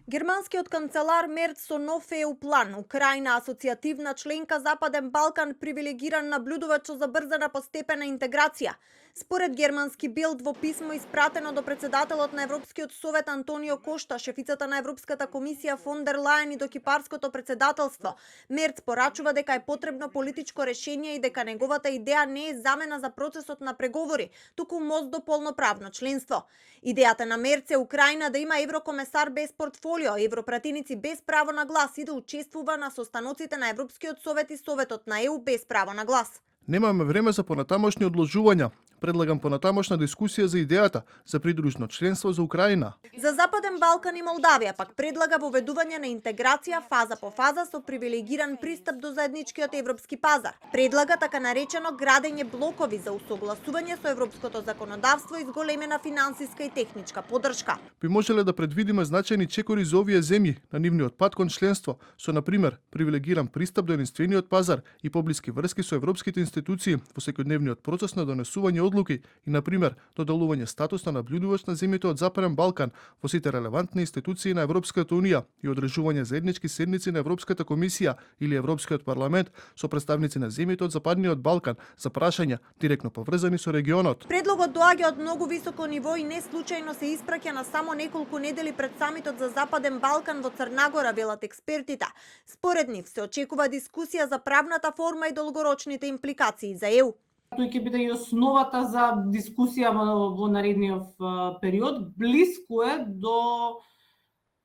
Германскиот канцелар Мерц со нов ЕУ план, Украина асоцијативна членка Западен Балкан привилегиран наблюдувач за брзана постепена интеграција. Според германски Билд во писмо испратено до председателот на Европскиот совет Антонио Кошта, шефицата на Европската комисија фон дер Лајен и до кипарското председателство, Мерц порачува дека е потребно политичко решение и дека неговата идеја не е замена за процесот на преговори, туку мост до полноправно членство. Идејата на Мерц е Украина да има еврокомесар без портфолио, европратеници без право на глас и да учествува на состаноците на Европскиот совет и Советот на ЕУ без право на глас. Немаме време за понатамошни одложувања. Предлагам понатамошна дискусија за идејата за придружно членство за Украина. За Западен Балкан и Молдавија пак предлага воведување на интеграција фаза по фаза со привилегиран пристап до заедничкиот европски пазар. Предлага така наречено градење блокови за усогласување со европското законодавство и зголемена финансиска и техничка поддршка. Би можеле да предвидиме значајни чекори за овие земји на нивниот пат кон членство, со например привилегиран пристап до единствениот пазар и поблиски врски со европските институции во секојдневниот процес на донесување одлуки и, например, доделување статус на наблюдувач на земјите од Западен Балкан во сите релевантни институции на Европската Унија и одржување заеднички седници на Европската комисија или Европскиот парламент со представници на земјите од Западниот Балкан за прашања директно поврзани со регионот. Предлогот доаѓа од многу високо ниво и не случајно се испраќа на само неколку недели пред самитот за Западен Балкан во Црна Гора, велат експертите. Според нив се очекува дискусија за правната форма и долгорочните импликации за ЕУ. Тој ќе биде и основата за дискусија во наредниот период. Блиску е до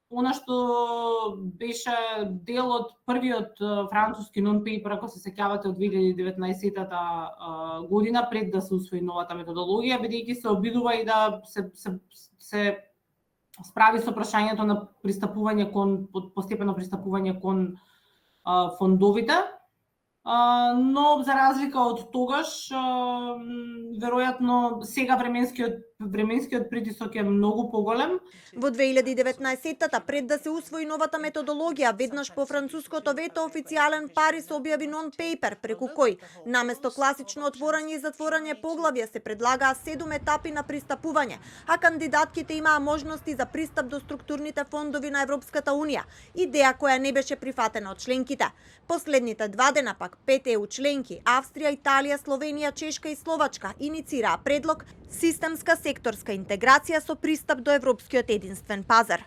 она што беше дел од првиот француски non-paper, ако се сеќавате, од 2019 година, пред да се усвои новата методологија, бидејќи се обидува и да се справи со прашањето на пристапување кон постепено пристапување кон фондовите. Но за разлика од тогаш, веројатно сега временскиот притисок е многу поголем. Во 2019-та, пред да се усвои новата методологија, веднаш по француското вето, официјален Парис објави non-paper, преку кој, наместо класично отворање и затворање поглавја, се предлагаа 7 етапи на пристапување, а кандидатките имаа можности за пристап до структурните фондови на Европската Унија, идеја која не беше прифатена од членките. Последните 2 дена пак 5 ЕУ членки, Австрија, Италија, Словенија, Чешка и Словачка, иницираа предлог системска секторска интеграција со пристап до европскиот единствен пазар.